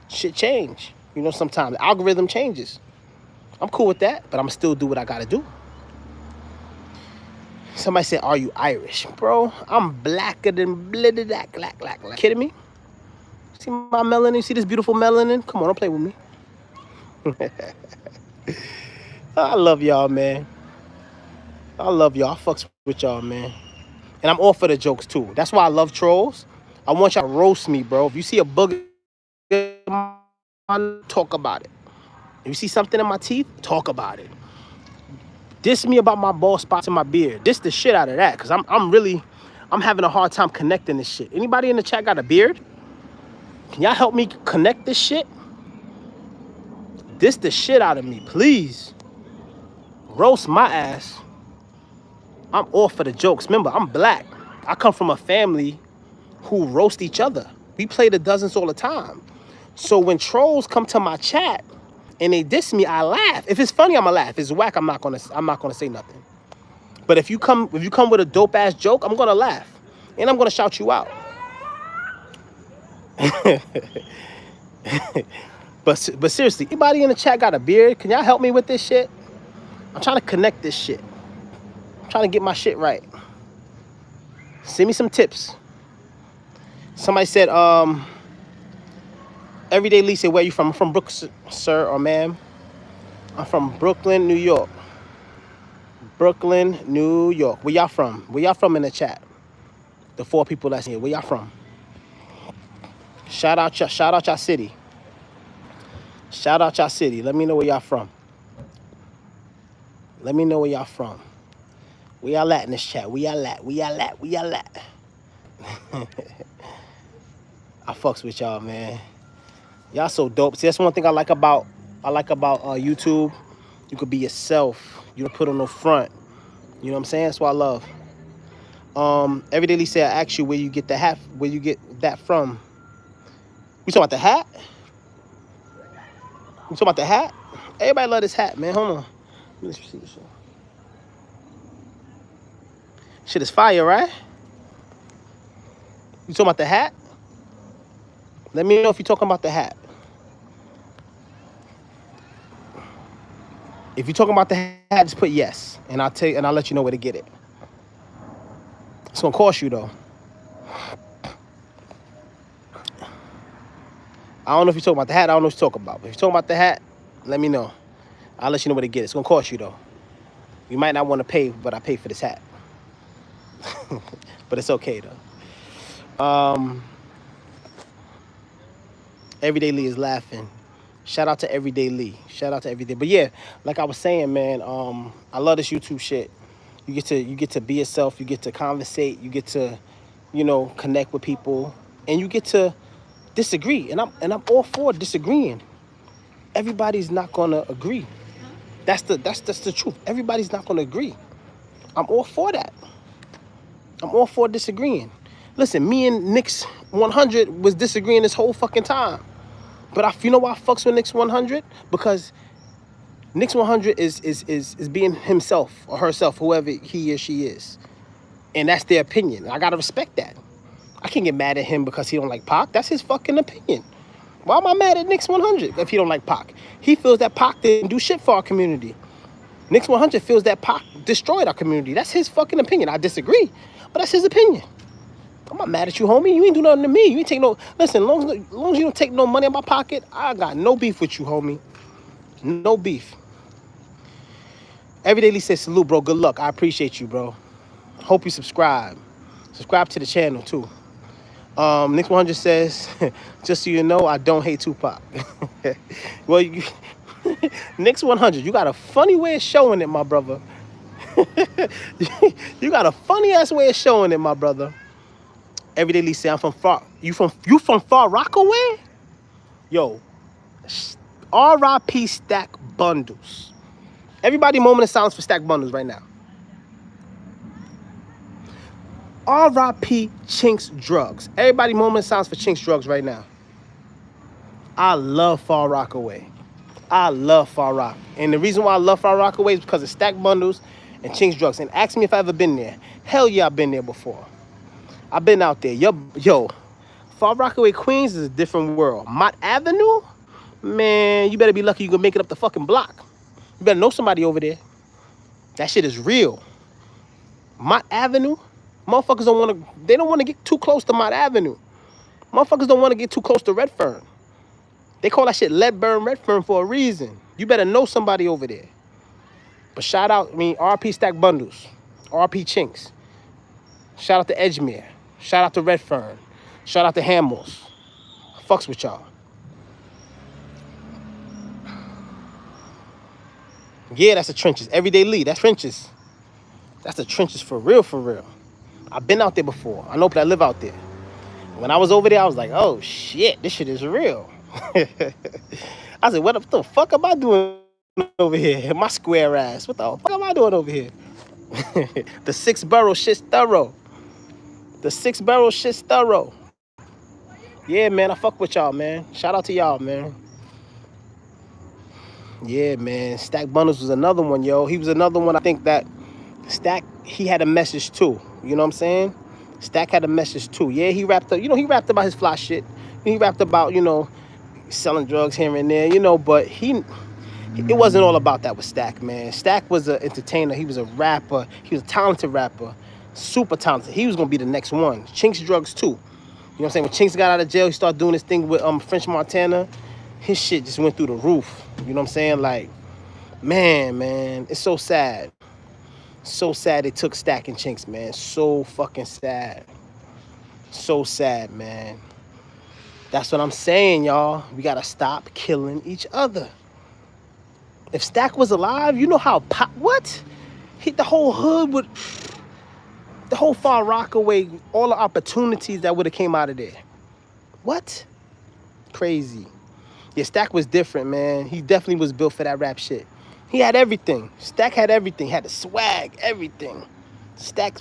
Shit change. You know, sometimes the algorithm changes. I'm cool with that, but I'm going to still do what I got to do. Somebody said, are you Irish? Bro, I'm blacker than black. Kidding me? See my melanin? See this beautiful melanin? Come on, don't play with me. I love y'all, man. I love y'all. I fucks with y'all, man. And I'm all for the jokes, too. That's why I love trolls. I want y'all to roast me, bro. If you see a booger, talk about it. If you see something in my teeth, talk about it. Diss me about my bald spots in my beard. Diss the shit out of that, because I'm having a hard time connecting this shit. Anybody in the chat got a beard? Can y'all help me connect this shit? Diss the shit out of me, please. Roast my ass. I'm all for the jokes. Remember, I'm black. I come from a family who roast each other. We play the dozens all the time. So when trolls come to my chat and they diss me, I laugh. If it's funny, I'ma laugh. If it's whack, I'm not gonna say nothing. But if you come with a dope ass joke, I'm gonna laugh. And I'm gonna shout you out. But seriously, anybody in the chat got a beard? Can y'all help me with this shit? I'm trying to connect this shit. I'm trying to get my shit right. Send me some tips. Somebody said, Everyday Lee said, where you from? I'm from Brooklyn, sir or ma'am. I'm from Brooklyn, New York. Brooklyn, New York. Where y'all from? Where y'all from in the chat? The 4 people that's here. Where y'all from? Shout out y'all city. Shout out y'all city. Let me know where y'all from. Let me know where y'all from. Where y'all at in this chat? Where y'all at? Where y'all at? Where y'all at? I fucks with y'all, man. Y'all so dope. See, that's one thing I like about YouTube. You could be yourself. You don't put on no front. You know what I'm saying? That's what I love. Everyday Lee said, I asked you where you get the hat, where you get that from. We talking about the hat? You talking about the hat? Everybody love this hat, man. Hold on. Let me see this shit. Shit is fire, right? You talking about the hat? Let me know if you're talking about the hat. If you're talking about the hat, just put yes, and I'll let you know where to get it. It's gonna cost you though. I don't know if you're talking about the hat. I don't know what you're talking about. But if you're talking about the hat, let me know. I'll let you know where to get it. It's gonna cost you though. You might not want to pay, but I pay for this hat. But it's okay though. Everyday Lee is laughing. Shout out to Everyday Lee. Shout out to Everyday. But yeah, like I was saying, man, I love this YouTube shit. You get to be yourself. You get to conversate. You get to, you know, connect with people, and you get to disagree. And I'm all for disagreeing. Everybody's not gonna agree. That's the truth. Everybody's not gonna agree. I'm all for that. I'm all for disagreeing. Listen, me and Nick's 100 was disagreeing this whole fucking time. But you know why I fucks with Nick's 100? Because Nix 100 is being himself or herself, whoever he or she is. And that's their opinion. I gotta respect that. I can't get mad at him because he don't like Pac. That's his fucking opinion. Why am I mad at Nix 100 if he don't like Pac? He feels that Pac didn't do shit for our community. Nix 100 feels that Pac destroyed our community. That's his fucking opinion. I disagree, but that's his opinion. I'm not mad at you, homie. You ain't do nothing to me. You ain't take no... Listen, as long as you don't take no money in my pocket, I got no beef with you, homie. No beef. Everyday Lee says, salute, bro. Good luck. I appreciate you, bro. Hope you subscribe. Subscribe to the channel, too. Nix 100 says, just so you know, I don't hate Tupac. Well, Nix 100, you got a funny way of showing it, my brother. You got a funny ass way of showing it, my brother. Everyday Lee say, I'm from far. You from Far Rockaway? Yo, R.I.P. Stack Bundles. Everybody, moment of silence for Stack Bundles right now. R.I.P. Chinks Drugs. Everybody, moment of silence for Chinks Drugs right now. I love Far Rockaway. I love Far Rock. And the reason why I love Far Rockaway is because of Stack Bundles and Chinks Drugs. And ask me if I've ever been there. Hell yeah, I've been there before. I've been out there. Yo, Far Rockaway, Queens is a different world. Mott Avenue? Man, you better be lucky you can make it up the fucking block. You better know somebody over there. That shit is real. Mott Avenue? Motherfuckers don't want to... They don't want to get too close to Mott Avenue. Motherfuckers don't want to get too close to Redfern. They call that shit Leadburn Redfern for a reason. You better know somebody over there. But shout out, RP Stack Bundles. RP Chinks. Shout out to Edgemere. Shout out to Redfern. Shout out to Hamels. Fucks with y'all. Yeah, that's the trenches. Everyday Lee, that's trenches. That's the trenches for real, for real. I've been out there before. I know people that live out there. When I was over there, I was like, oh shit, this shit is real. I said, what the fuck am I doing over here? My square ass. What the fuck am I doing over here? The 6-barrel shit's thorough. The 6-barrel shit's thorough. Yeah, man, I fuck with y'all, man. Shout out to y'all, man. Yeah, man. Stack Bundles was another one, yo. He was another one. I think that Stack, he had a message too. You know what I'm saying? Stack had a message too. Yeah, he rapped up, he rapped about his fly shit. He rapped about, selling drugs here and there, but it wasn't all about that with Stack, man. Stack was an entertainer. He was a rapper. He was a talented rapper. Super talented. He was going to be the next one. Chinks Drugs too. You know what I'm saying? When Chinks got out of jail, he started doing this thing with French Montana. His shit just went through the roof. You know what I'm saying? Like, man, it's so sad. So sad they took Stack and Chinks, man. So fucking sad. So sad, man. That's what I'm saying, y'all. We gotta stop killing each other. If Stack was alive, you know how what? The whole hood would, the whole Far Rockaway, all the opportunities that would have came out of there. What? Crazy. Yeah, Stack was different, man. He definitely was built for that rap shit. He had everything. Stack had everything. He had the swag, everything. Stack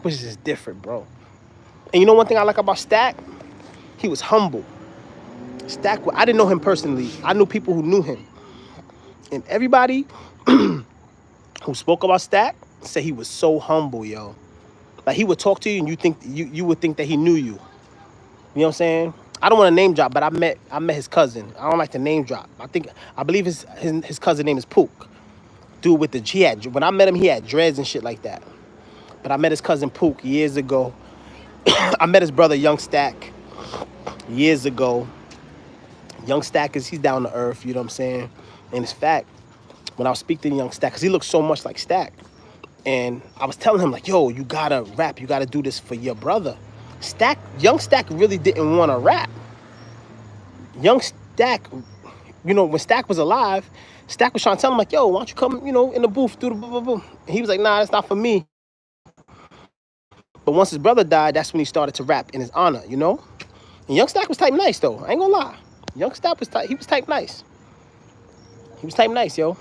was just different, bro. And you know one thing I like about Stack? He was humble. Stack, I didn't know him personally. I knew people who knew him. And everybody who spoke about Stack said he was so humble, yo. Like, he would talk to you and you would think that he knew you. You know what I'm saying? I don't want to name drop, but I met his cousin. I don't like to name drop. I believe his cousin name is Pook. Dude with the when I met him, he had dreads and shit like that. But I met his cousin Pook years ago. I met his brother Young Stack years ago. Young Stack he's down to earth, you know what I'm saying? And it's fact, when I was speaking to Young Stack, because he looks so much like Stack, and I was telling him, like, yo, you gotta rap, you gotta do this for your brother. Young Stack really didn't want to rap. Young Stack, when Stack was alive, Stack was trying to tell him, like, yo, why don't you come, in the booth, do the boom, boom, boom. And he was like, nah, that's not for me. But once his brother died, that's when he started to rap in his honor, And Young Stack was type nice, though. I ain't gonna lie. Young Stack was type nice. He was type nice, yo.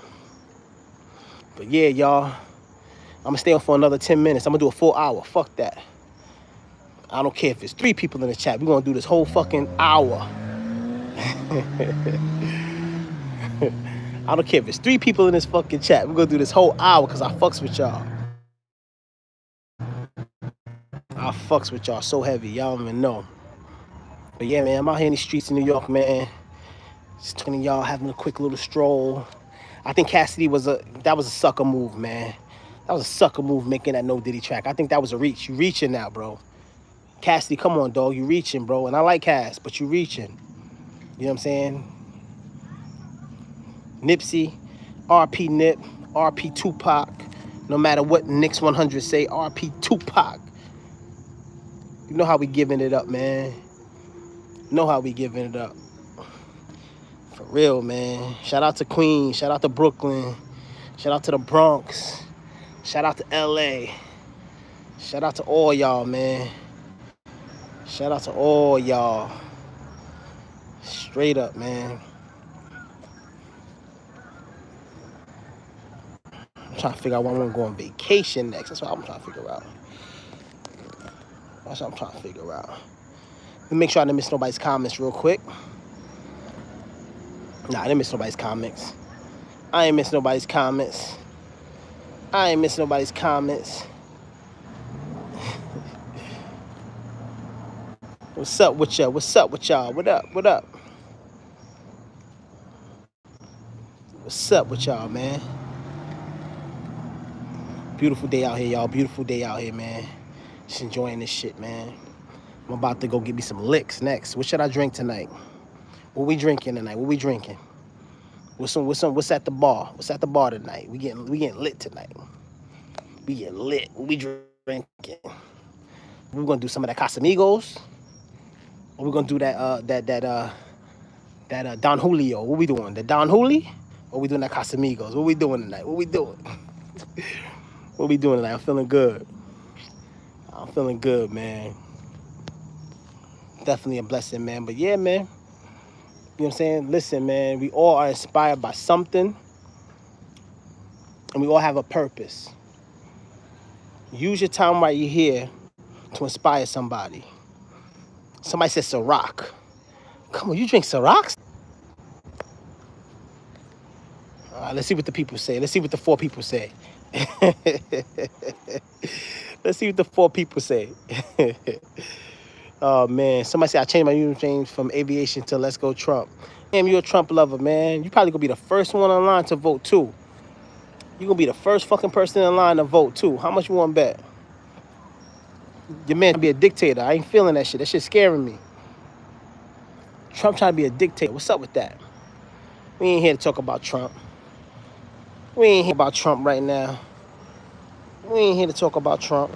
But yeah, y'all, I'm gonna stay on for another 10 minutes. I'm gonna do a full hour. Fuck that. I don't care if it's 3 people in the chat. We're gonna do this whole fucking hour. I don't care if it's 3 people in this fucking chat. We're gonna do this whole hour because I fucks with y'all. I fucks with y'all so heavy, y'all don't even know. But yeah, man, I'm out here in the streets in New York, man. Just 20 y'all having a quick little stroll. I think Cassidy was a sucker move, man. That was a sucker move making that No Diddy track. I think that was a reach. You reaching now, bro. Cassidy, come on, dog. You reaching, bro. And I like Cass, but you reaching. You know what I'm saying? Nipsey, RP Nip, RP Tupac. No matter what Knicks 100 say, RP Tupac. You know how we giving it up, man. You know how we giving it up. For real, man. Shout out to Queens. Shout out to Brooklyn. Shout out to the Bronx. Shout out to LA. Shout out to all y'all, man. Shout out to all y'all. Straight up, man. I'm trying to figure out when I'm going to go on vacation next. That's what I'm trying to figure out. That's what I'm trying to figure out. Let me make sure I didn't miss nobody's comments real quick. Nah, I didn't miss nobody's comments. I ain't miss nobody's comments. I ain't miss nobody's comments. What's up with y'all? What's up with y'all? What up? What up? What's up with y'all, man? Beautiful day out here, y'all. Beautiful day out here, man. Just enjoying this shit, man. I'm about to go get me some licks next. What should I drink tonight? What we drinking tonight? What we drinking? What's at the bar? What's at the bar tonight? We getting lit tonight. We getting lit. What we drinking? We're gonna do some of that Casamigos. Or we're gonna do that Don Julio. What we doing? The Don Julio? Or we doing that Casamigos? What we doing tonight? What we doing? What we doing tonight? I'm feeling good. I'm feeling good, man. Definitely a blessing, man. But yeah, man. You know what I'm saying? Listen, man, we all are inspired by something. And we all have a purpose. Use your time while you're here to inspire somebody. Somebody said Ciroc. Come on, you drink Ciroc? All right, let's see what the people say. Let's see what the 4 people say. Let's see what the 4 people say. Oh, man. Somebody said I changed my username from aviation to Let's Go Trump. Damn, you're a Trump lover, man. You probably going to be the first one online to vote, too. You're going to be the first fucking person in line to vote, too. How much you want to bet? Your man to be a dictator. I ain't feeling that shit. That shit's scaring me. Trump trying to be a dictator. What's up with that? We ain't here to talk about Trump. We ain't here about Trump right now. We ain't here to talk about Trump.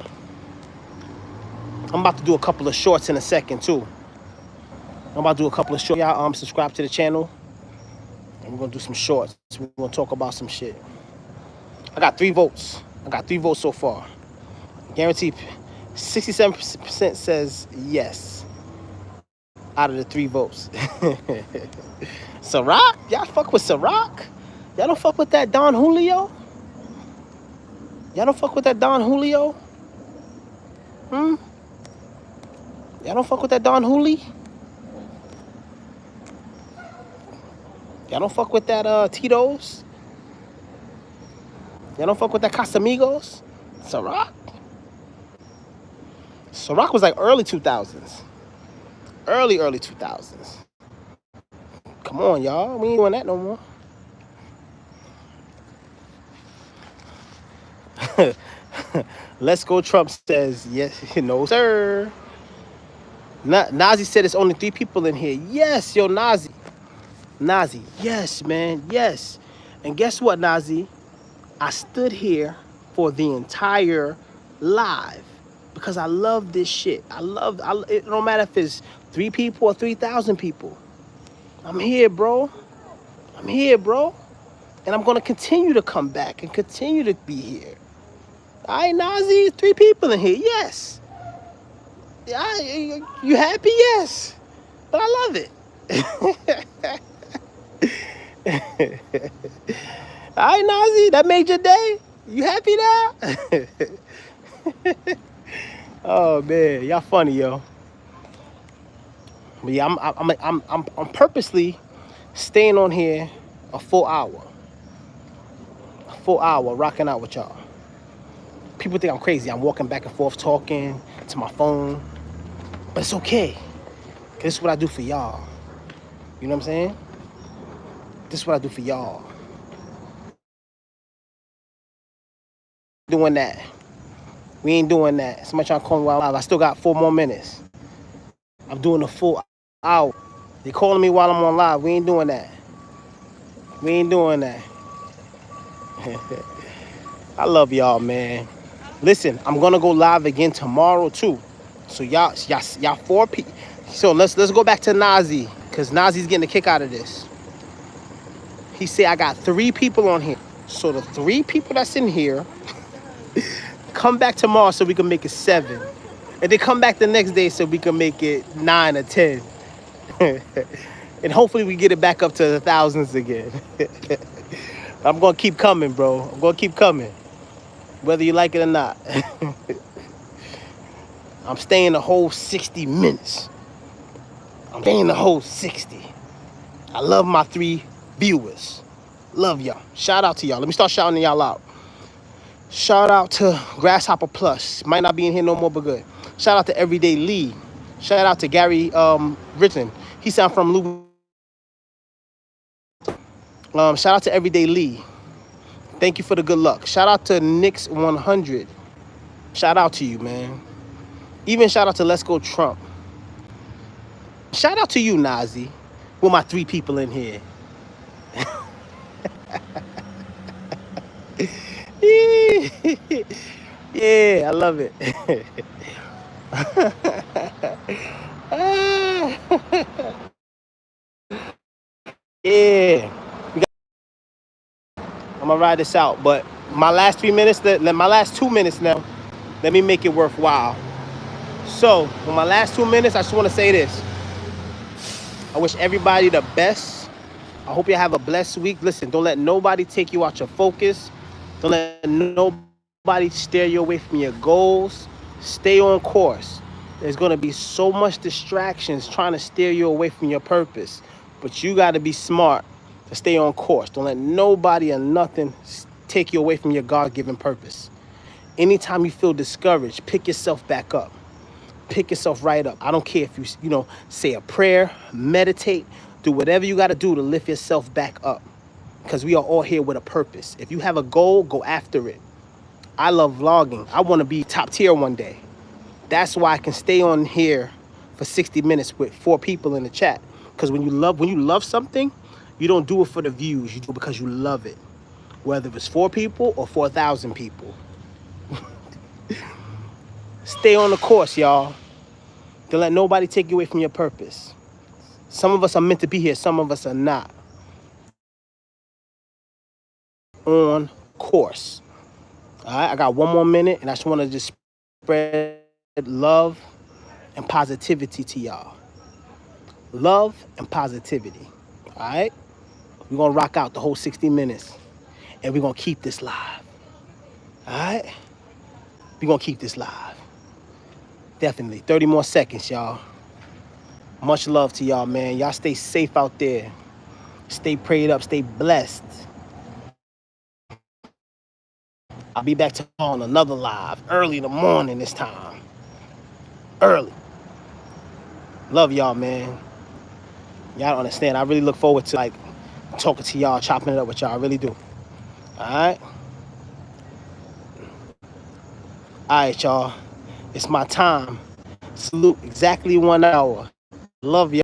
I'm about to do a couple of shorts in a second, too. I'm about to do a couple of shorts. Y'all subscribe to the channel. And we're going to do some shorts. We're going to talk about some shit. I got 3 votes. I got 3 votes so far. Guaranteed 67% says yes out of the 3 votes. Ciroc? Y'all fuck with Ciroc? Y'all don't fuck with that Don Julio? Y'all don't fuck with that Don Julio? Y'all don't fuck with that Don Julio? Y'all don't fuck with that Tito's? Y'all don't fuck with that Casamigos? Ciroc? Ciroc was like early 2000s. Early 2000s. Come on, y'all. We ain't doing that no more. Let's Go Trump says, yes, no, sir. Nazi said it's only 3 people in here. Yes, yo, Nazi. Nazi, yes, man, yes. And guess what, Nazi? I stood here for the entire live because I love this shit. It don't matter if it's 3 people or 3,000 people. I'm here, bro. I'm here, bro. And I'm going to continue to come back and continue to be here. All right, Nazi, 3 people in here, yes. You happy? Yes. But I love it. All right, Nazi, that made your day? You happy now? Oh, man, y'all funny, yo. But yeah, I'm purposely staying on here a full hour. full hour rocking out with y'all. People think I'm crazy. I'm walking back and forth talking to my phone. But it's okay. Cause this is what I do for y'all. You know what I'm saying? This is what I do for y'all. Doing that. We ain't doing that. Somebody trying to call me while I'm live. I still got 4 more minutes. I'm doing a full hour. They calling me while I'm on live. We ain't doing that. We ain't doing that. I love y'all, man. Listen, I'm gonna go live again tomorrow too. So y'all 4 people. So let's go back to Nazi, cause Nazi's getting a kick out of this. He said I got 3 people on here. So the 3 people that's in here, come back tomorrow so we can make it 7. And then come back the next day so we can make it 9 or 10. And hopefully we get it back up to the thousands again. I'm gonna keep coming, bro. I'm gonna keep coming. Whether you like it or not. I'm staying the whole 60 minutes. I'm staying the whole 60. I love my 3 viewers. Love y'all. Shout out to y'all. Let me start shouting y'all out. Shout out to Grasshopper Plus. Might not be in here no more, but good. Shout out to Everyday Lee. Shout out to Gary Richton. He sound from Louis. Shout out to Everyday Lee. Thank you for the good luck. Shout out to Nix 100. Shout out to you, man. Even shout out to Let's Go Trump. Shout out to you, Nazi. With my 3 people in here. Yeah, I love it. Yeah. I'm gonna ride this out, but my last 3 minutes, my last 2 minutes now, let me make it worthwhile. So, for my last 2 minutes, I just want to say this. I wish everybody the best. I hope you have a blessed week. Listen, don't let nobody take you out your focus. Don't let nobody steer you away from your goals. Stay on course. There's going to be so much distractions trying to steer you away from your purpose. But you got to be smart to stay on course. Don't let nobody or nothing take you away from your God-given purpose. Anytime you feel discouraged, pick yourself back up. Pick yourself right up. I don't care if you say a prayer, meditate, do whatever you got to do to lift yourself back up. Because we are all here with a purpose. If you have a goal, go after it. I love vlogging. I want to be top tier one day. That's why I can stay on here for 60 minutes with 4 people in the chat. Because when you love something, you don't do it for the views. You do it because you love it. Whether it's 4 people or 4,000 people. Stay on the course, y'all. Don't let nobody take you away from your purpose. Some of us are meant to be here. Some of us are not. On course. All right, I got 1 more minute, and I just want to just spread love and positivity to y'all. Love and positivity. All right? We're going to rock out the whole 60 minutes, and we're going to keep this live. All right? We're going to keep this live. Definitely. 30 more seconds, y'all. Much love to y'all, man. Y'all stay safe out there. Stay prayed up. Stay blessed. I'll be back tomorrow on another live. Early in the morning this time. Early. Love y'all, man. Y'all don't understand. I really look forward to talking to y'all, chopping it up with y'all. I really do. Alright? Alright, y'all. It's my time. Salute exactly 1 hour. Love y'all.